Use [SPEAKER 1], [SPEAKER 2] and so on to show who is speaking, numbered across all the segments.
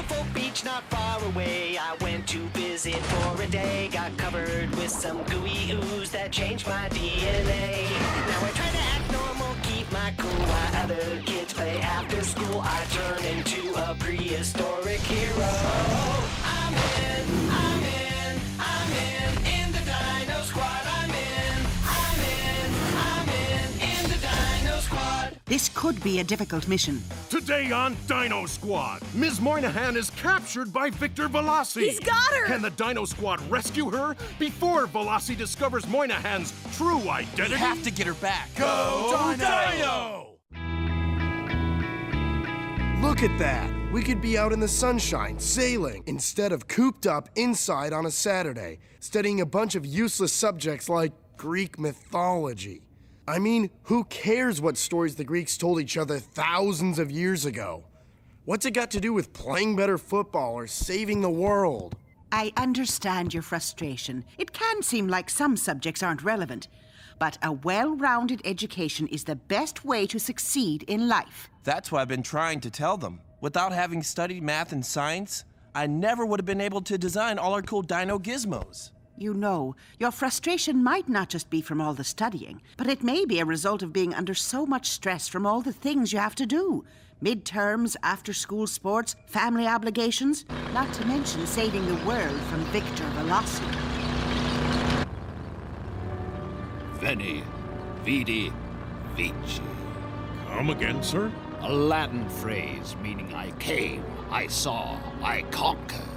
[SPEAKER 1] beautiful beach not far away. I went to visit for a day. Got covered with some gooey ooze that changed my DNA. Now I try to act normal, keep my cool while other kids play after school. I turn into a prehistoric hero. I'm in the Dino Squad. I'm in the Dino Squad.
[SPEAKER 2] This could be a difficult mission.
[SPEAKER 3] Today on Dino Squad, Ms. Moynihan is captured by Victor Veloci.
[SPEAKER 4] He's got her!
[SPEAKER 3] Can the Dino Squad rescue her before Veloci discovers Moynihan's true identity?
[SPEAKER 5] We have to get her back.
[SPEAKER 3] Go Dino!
[SPEAKER 6] Look at that! We could be out in the sunshine, sailing, instead of cooped up inside on a Saturday, studying a bunch of useless subjects like Greek mythology. I mean, who cares what stories the Greeks told each other thousands of years ago? What's it got to do with playing better football or saving the world?
[SPEAKER 2] I understand your frustration. It can seem like some subjects aren't relevant, but a well-rounded education is the best way to succeed in life.
[SPEAKER 5] That's what I've been trying to tell them. Without having studied math and science, I never would have been able to design all our cool dino gizmos.
[SPEAKER 2] You know, your frustration might not just be from all the studying, but it may be a result of being under so much stress from all the things you have to do. Midterms, after-school sports, family obligations, not to mention saving the world from Victor Veloci.
[SPEAKER 7] Veni, vidi, vici.
[SPEAKER 3] Come again, sir?
[SPEAKER 7] A Latin phrase meaning I came, I saw, I conquered.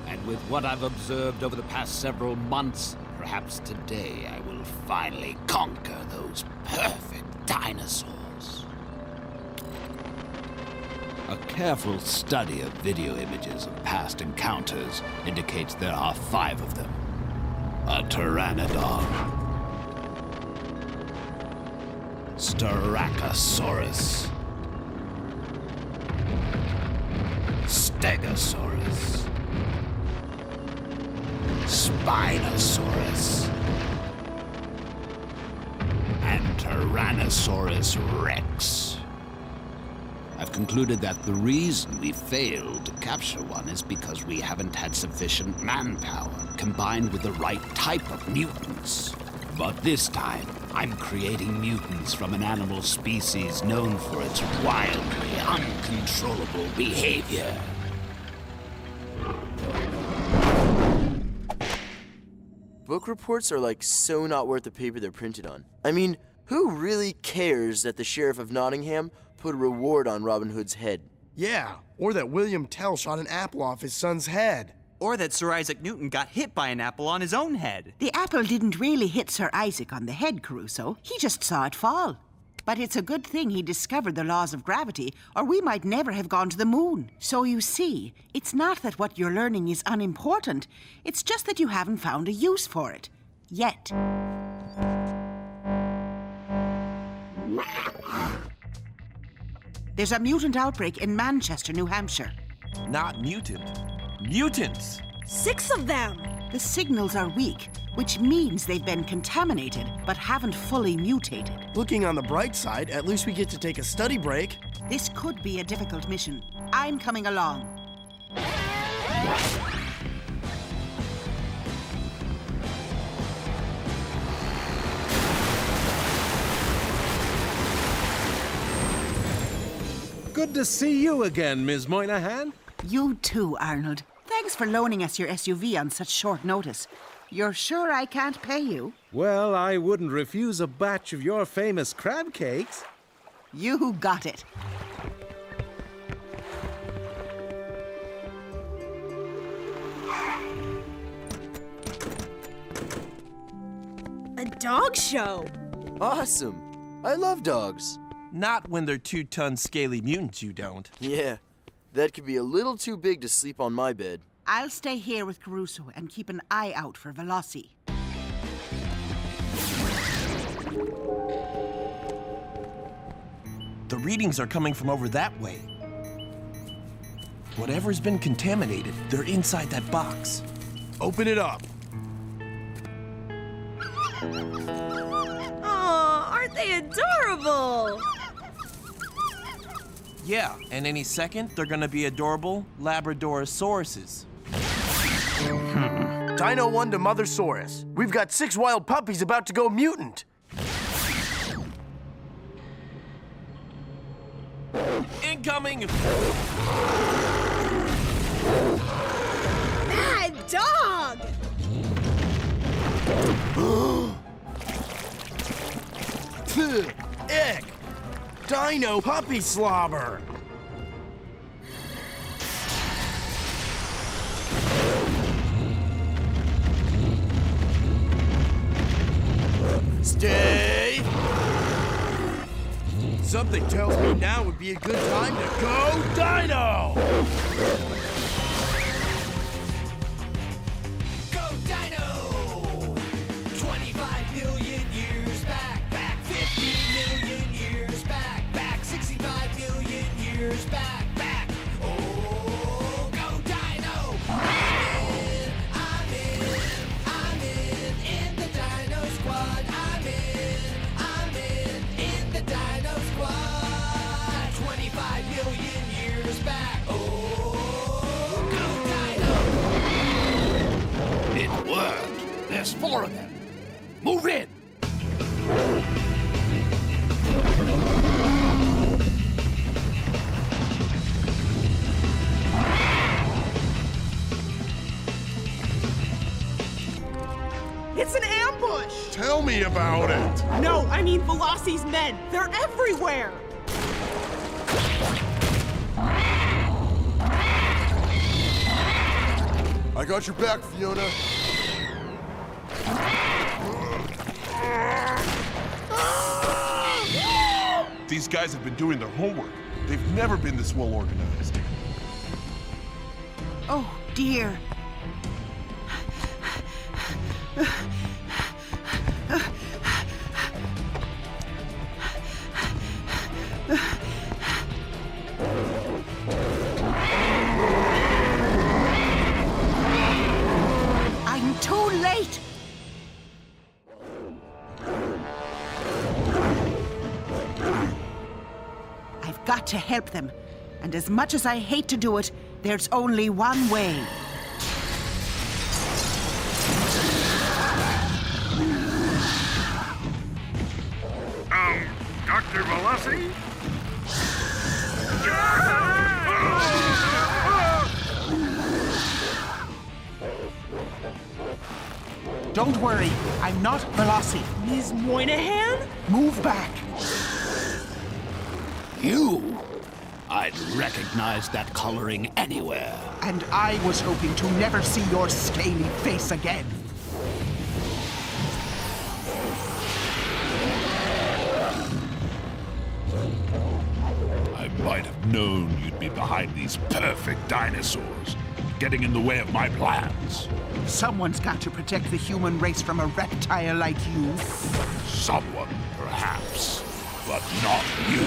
[SPEAKER 7] And with what I've observed over the past several months, perhaps today I will finally conquer those perfect dinosaurs. A careful study of video images of past encounters indicates there are 5 of them. A pteranodon, Styracosaurus, Stegosaurus, Spinosaurus, and Tyrannosaurus Rex. I've concluded that the reason we failed to capture one is because we haven't had sufficient manpower combined with the right type of mutants. But this time, I'm creating mutants from an animal species known for its wildly uncontrollable behavior.
[SPEAKER 8] Book reports are like so not worth the paper they're printed on. I mean, who really cares that the Sheriff of Nottingham put a reward on Robin Hood's head?
[SPEAKER 6] Yeah, or that William Tell shot an apple off his son's head.
[SPEAKER 9] Or that Sir Isaac Newton got hit by an apple on his own head.
[SPEAKER 2] The apple didn't really hit Sir Isaac on the head, Caruso. He just saw it fall. But it's a good thing he discovered the laws of gravity, or we might never have gone to the moon. So you see, it's not that what you're learning is unimportant. It's just that you haven't found a use for it. Yet. There's a mutant outbreak in Manchester, New Hampshire.
[SPEAKER 5] Not mutant. Mutants!
[SPEAKER 4] 6 of them!
[SPEAKER 2] The signals are weak, which means they've been contaminated, but haven't fully mutated.
[SPEAKER 6] Looking on the bright side, at least we get to take a study break.
[SPEAKER 2] This could be a difficult mission. I'm coming along.
[SPEAKER 10] Good to see you again, Ms. Moynihan.
[SPEAKER 2] You too, Arnold. Thanks for loaning us your SUV on such short notice. You're sure I can't pay you?
[SPEAKER 10] Well, I wouldn't refuse a batch of your famous crab cakes.
[SPEAKER 2] You got it.
[SPEAKER 4] A dog show!
[SPEAKER 8] Awesome! I love dogs.
[SPEAKER 5] Not when they're 2-ton scaly mutants, you don't.
[SPEAKER 8] Yeah, that could be a little too big to sleep on my bed.
[SPEAKER 2] I'll stay here with Caruso and keep an eye out for Veloci.
[SPEAKER 5] The readings are coming from over that way. Whatever's been contaminated, they're inside that box.
[SPEAKER 6] Open it up.
[SPEAKER 4] Aw, aren't they adorable?
[SPEAKER 5] Yeah, and any second, they're gonna be adorable Labradorosauruses.
[SPEAKER 6] Dino 1 to Mothersaurus. We've got 6 wild puppies about to go mutant.
[SPEAKER 5] Incoming!
[SPEAKER 4] Bad dog!
[SPEAKER 6] Ick! Dino puppy slobber! Stay! Something tells me now would be a good time to go Dino!
[SPEAKER 1] Go Dino! 25 million years back, 50 million years back, 65 million years back. Oh, go Dino! I'm in the Dino Squad. I'm in the Dino Squad. 25 million years back. Oh, go Dino!
[SPEAKER 7] It worked. There's 4 of them. Move in.
[SPEAKER 4] It's an ambush!
[SPEAKER 3] Tell me about it.
[SPEAKER 4] No, I mean Veloci's men. They're everywhere!
[SPEAKER 6] I got your back, Fiona.
[SPEAKER 3] These guys have been doing their homework. They've never been this well organized.
[SPEAKER 2] Oh, dear. I'm too late. I've got to help them. And as much as I hate to do it, there's only one way.
[SPEAKER 3] Dr. Veloci?
[SPEAKER 2] Don't worry, I'm not Veloci.
[SPEAKER 4] Ms. Moynihan?
[SPEAKER 2] Move back.
[SPEAKER 7] You? I'd recognize that coloring anywhere.
[SPEAKER 2] And I was hoping to never see your scaly face again.
[SPEAKER 7] I might have known you'd be behind these perfect dinosaurs, getting in the way of my plans.
[SPEAKER 2] Someone's got to protect the human race from a reptile like you.
[SPEAKER 7] Someone, perhaps, but not you.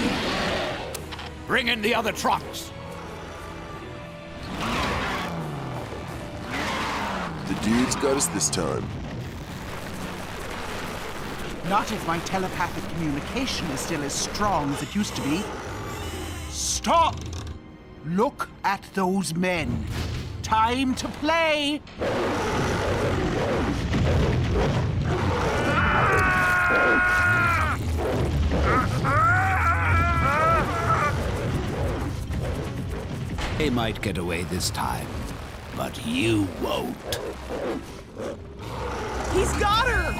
[SPEAKER 7] Bring in the other trucks.
[SPEAKER 11] The dude's got us this time.
[SPEAKER 2] Not if my telepathic communication is still as strong as it used to be. Stop! Look at those men. Time to play!
[SPEAKER 7] They might get away this time, but you won't.
[SPEAKER 4] He's got her!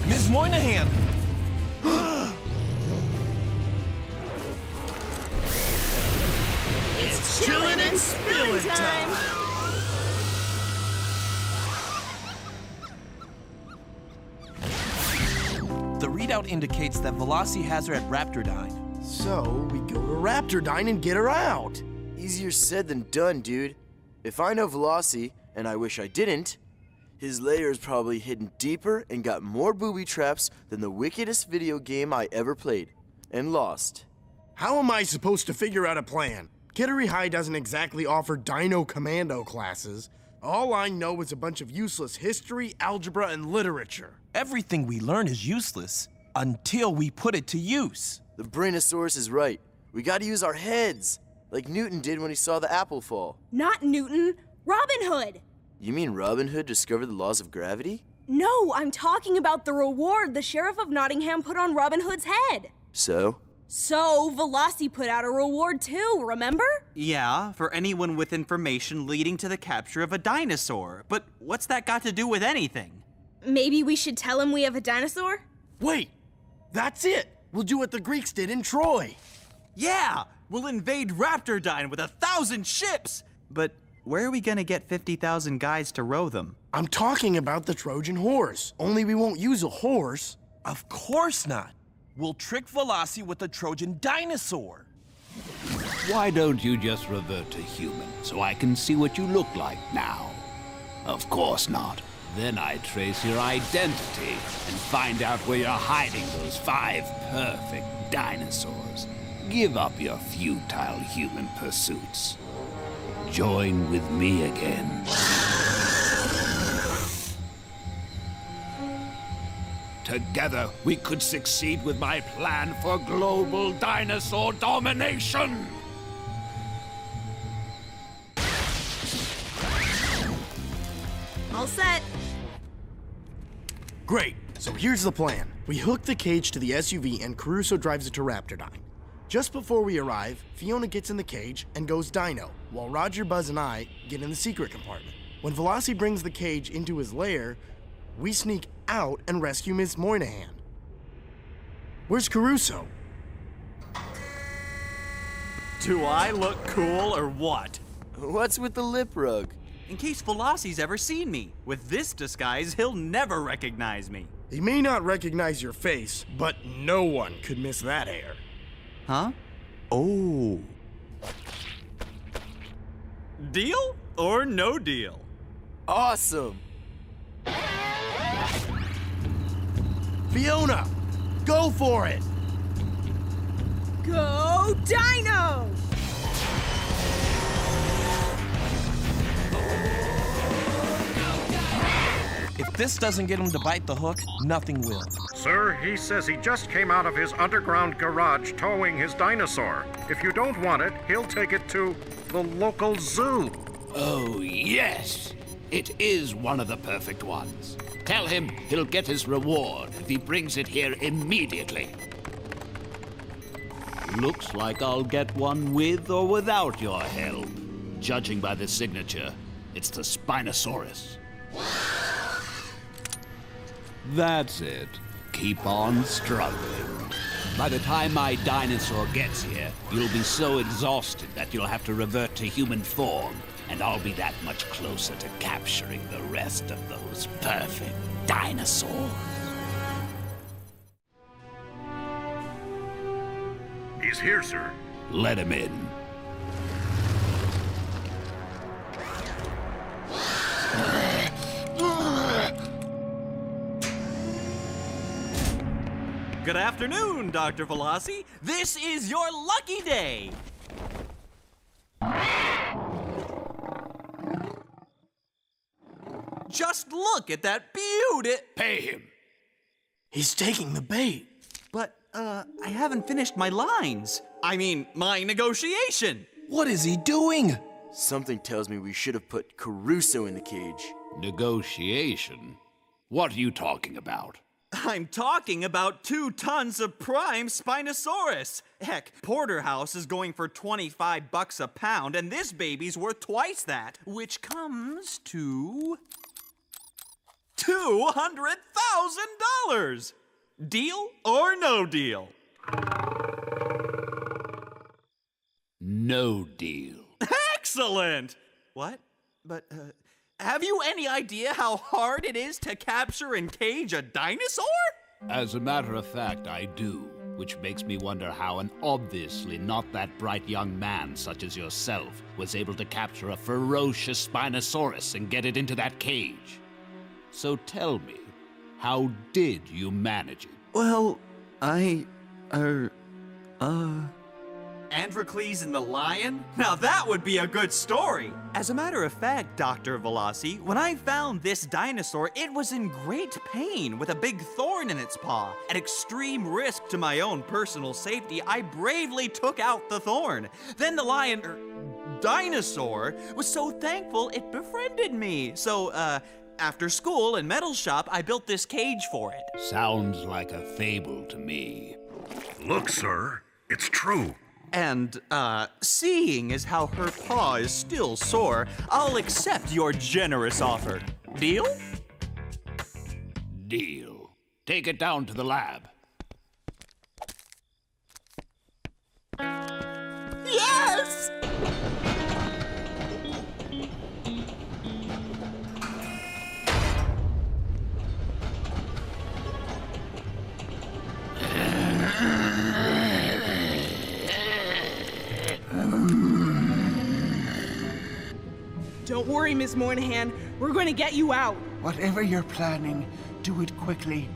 [SPEAKER 5] Ms. Moynihan!
[SPEAKER 4] It's chillin' and spillin' time!
[SPEAKER 5] The readout indicates that Veloci has her at Raptordyne.
[SPEAKER 6] So, we go to Raptordyne and get her out.
[SPEAKER 8] Easier said than done, dude. If I know Veloci, and I wish I didn't, his lair is probably hidden deeper and got more booby traps than the wickedest video game I ever played. And lost.
[SPEAKER 6] How am I supposed to figure out a plan? Kittery High doesn't exactly offer Dino Commando classes. All I know is a bunch of useless history, algebra, and literature.
[SPEAKER 5] Everything we learn is useless. Until we put it to use.
[SPEAKER 8] The Brainosaurus is right. We gotta use our heads, like Newton did when he saw the apple fall.
[SPEAKER 12] Not Newton, Robin Hood.
[SPEAKER 8] You mean Robin Hood discovered the laws of gravity?
[SPEAKER 12] No, I'm talking about the reward the Sheriff of Nottingham put on Robin Hood's head.
[SPEAKER 8] So?
[SPEAKER 12] So, Veloci put out a reward too, remember?
[SPEAKER 9] Yeah, for anyone with information leading to the capture of a dinosaur. But what's that got to do with anything?
[SPEAKER 12] Maybe we should tell him we have a dinosaur?
[SPEAKER 6] Wait! That's it! We'll do what the Greeks did in Troy!
[SPEAKER 9] Yeah! We'll invade Raptor with 1,000 ships! But where are we gonna get 50,000 guys to row them?
[SPEAKER 6] I'm talking about the Trojan horse. Only we won't use a horse.
[SPEAKER 5] Of course not. We'll trick Veloci with the Trojan Dinosaur.
[SPEAKER 7] Why don't you just revert to human so I can see what you look like now? Of course not. Then I trace your identity and find out where you're hiding those 5 perfect dinosaurs. Give up your futile human pursuits. Join with me again. Together, we could succeed with my plan for global dinosaur domination!
[SPEAKER 12] All set.
[SPEAKER 6] Great. So here's the plan. We hook the cage to the SUV and Caruso drives it to Raptor. Just before we arrive, Fiona gets in the cage and goes dino, while Roger, Buzz, and I get in the secret compartment. When Veloci brings the cage into his lair, we sneak out and rescue Miss Moynihan. Where's Caruso?
[SPEAKER 9] Do I look cool or what?
[SPEAKER 8] What's with the lip rug?
[SPEAKER 9] In case Veloci's ever seen me. With this disguise, he'll never recognize me.
[SPEAKER 6] He may not recognize your face, but no one could miss that hair.
[SPEAKER 9] Huh? Oh. Deal or no deal?
[SPEAKER 8] Awesome!
[SPEAKER 6] Fiona, go for it!
[SPEAKER 12] Go Dino!
[SPEAKER 5] If this doesn't get him to bite the hook, nothing will.
[SPEAKER 3] Sir, he says he just came out of his underground garage towing his dinosaur. If you don't want it, he'll take it to the local zoo.
[SPEAKER 7] Oh, yes! It is one of the perfect ones. Tell him he'll get his reward if he brings it here immediately. Looks like I'll get one with or without your help. Judging by the signature, it's the Spinosaurus. That's it. Keep on struggling. By the time my dinosaur gets here, you'll be so exhausted that you'll have to revert to human form, and I'll be that much closer to capturing the rest of those perfect dinosaurs.
[SPEAKER 3] He's here, sir.
[SPEAKER 7] Let him in.
[SPEAKER 9] Good afternoon, Dr. Veloci. This is your lucky day. Just look at that beauty.
[SPEAKER 7] Pay him.
[SPEAKER 6] He's taking the bait.
[SPEAKER 9] But, I haven't finished my lines. I mean, my negotiation.
[SPEAKER 5] What is he doing?
[SPEAKER 8] Something tells me we should have put Caruso in the cage.
[SPEAKER 7] Negotiation? What are you talking about?
[SPEAKER 9] I'm talking about 2 tons of prime Spinosaurus. Heck, Porterhouse is going for $25 a pound, and this baby's worth twice that, which comes to $200,000. Deal or no deal?
[SPEAKER 7] No deal.
[SPEAKER 9] Excellent! What? But, have you any idea how hard it is to capture and cage a dinosaur?
[SPEAKER 7] As a matter of fact, I do, which makes me wonder how an obviously not that bright young man such as yourself was able to capture a ferocious Spinosaurus and get it into that cage. So tell me, how did you manage it?
[SPEAKER 9] Well, Androcles and the lion? Now that would be a good story! As a matter of fact, Dr. Veloci, when I found this dinosaur, it was in great pain with a big thorn in its paw. At extreme risk to my own personal safety, I bravely took out the thorn. Then the lion, dinosaur, was so thankful it befriended me. So, after school and metal shop, I built this cage for it.
[SPEAKER 7] Sounds like a fable to me.
[SPEAKER 3] Look, sir, it's true.
[SPEAKER 9] And, seeing as how her paw is still sore, I'll accept your generous offer. Deal?
[SPEAKER 7] Deal. Take it down to the lab.
[SPEAKER 4] Yes! Don't worry, Miss Moynihan. We're going to get you out.
[SPEAKER 2] Whatever you're planning, do it quickly.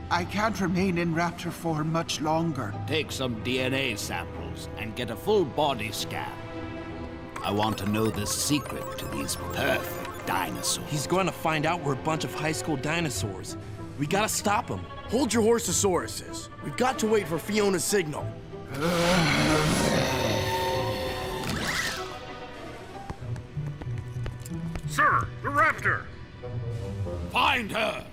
[SPEAKER 2] I can't remain in Raptor form much longer.
[SPEAKER 7] Take some DNA samples and get a full body scan. I want to know the secret to these perfect dinosaurs.
[SPEAKER 5] He's going to find out we're a bunch of high school dinosaurs. We gotta stop him.
[SPEAKER 6] Hold your horsesauruses. We've got to wait for Fiona's signal.
[SPEAKER 3] Sir, the Raptor!
[SPEAKER 7] Find her!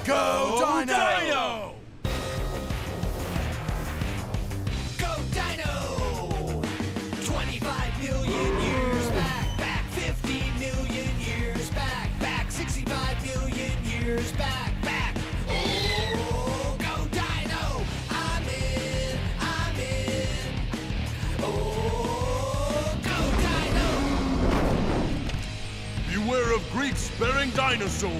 [SPEAKER 6] Go, Dino!
[SPEAKER 1] Go Dino! 25 million years back, back 15 million years back, back 65 million years back, back. Oh, go Dino! I'm in, I'm in. Oh, go Dino!
[SPEAKER 13] Beware of Greeks sparing dinosaurs!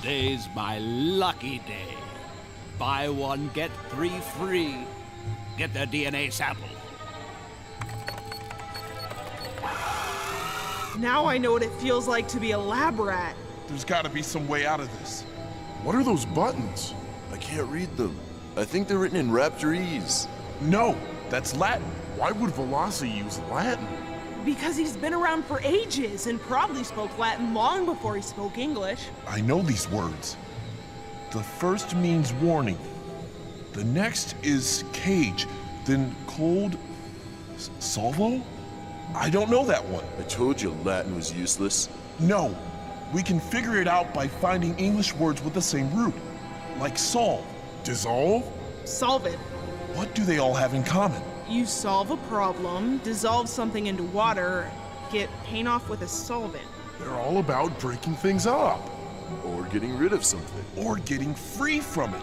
[SPEAKER 7] Today's my lucky day. Buy one, get 3 free. Get their DNA sample.
[SPEAKER 4] Now I know what it feels like to be a lab rat.
[SPEAKER 13] There's gotta be some way out of this.
[SPEAKER 11] What are those buttons? I can't read them. I think they're written in Raptorese.
[SPEAKER 13] No, that's Latin. Why would Veloci use Latin?
[SPEAKER 4] Because he's been around for ages and probably spoke Latin long before he spoke English.
[SPEAKER 13] I know these words. The first means warning. The next is cage, then cold salvo? I don't know that one.
[SPEAKER 11] I told you Latin was useless.
[SPEAKER 13] No, we can figure it out by finding English words with the same root, like solve. Dissolve?
[SPEAKER 4] Solve it.
[SPEAKER 13] What do they all have in common?
[SPEAKER 4] You solve a problem, dissolve something into water, get paint off with a solvent.
[SPEAKER 13] They're all about breaking things up.
[SPEAKER 11] Or getting rid of something.
[SPEAKER 13] Or getting free from it.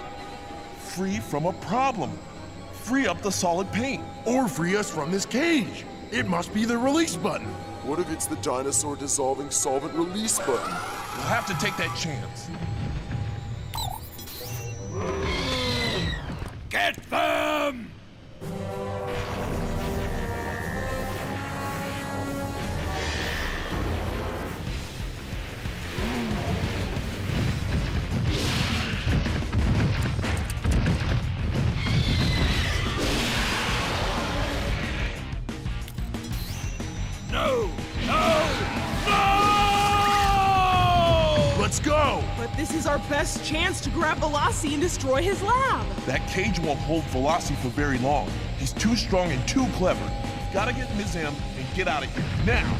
[SPEAKER 13] Free from a problem. Free up the solid paint.
[SPEAKER 6] Or free us from this cage. It must be the release button.
[SPEAKER 11] What if it's the dinosaur dissolving solvent release button?
[SPEAKER 13] We'll have to take that chance.
[SPEAKER 7] Get them!
[SPEAKER 13] No! No! No! Let's go!
[SPEAKER 4] But this is our best chance to grab Veloci and destroy his lab.
[SPEAKER 13] That cage won't hold Veloci for very long. He's too strong and too clever. We've gotta get Ms. M and get out of here, now!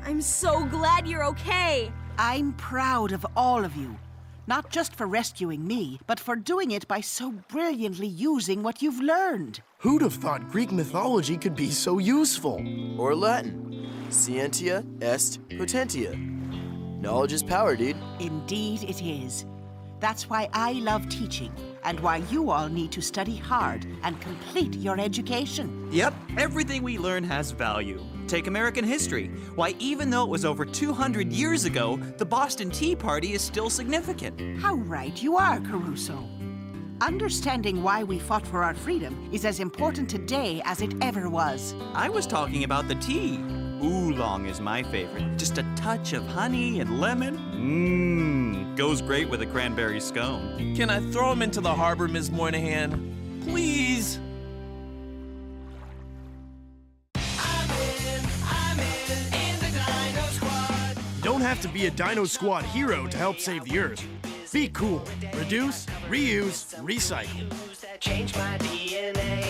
[SPEAKER 12] I'm so glad you're okay.
[SPEAKER 2] I'm proud of all of you. Not just for rescuing me, but for doing it by so brilliantly using what you've learned.
[SPEAKER 6] Who'd have thought Greek mythology could be so useful?
[SPEAKER 8] Or Latin. Scientia est potentia. Knowledge is power, dude.
[SPEAKER 2] Indeed it is. That's why I love teaching, and why you all need to study hard and complete your education.
[SPEAKER 9] Yep, everything we learn has value. Take American history. Why, even though it was over 200 years ago, the Boston Tea Party is still significant.
[SPEAKER 2] How right you are, Caruso. Understanding why we fought for our freedom is as important today as it ever was.
[SPEAKER 9] I was talking about the tea. Oolong is my favorite. Just a touch of honey and lemon. Goes great with a cranberry scone.
[SPEAKER 5] Can I throw him into the harbor, Ms. Moynihan? Please?
[SPEAKER 1] I'm in the Dino Squad.
[SPEAKER 6] You don't have to be a Dino Squad hero to help save the Earth. Be cool. Reduce, reuse, recycle.
[SPEAKER 1] That changed my DNA.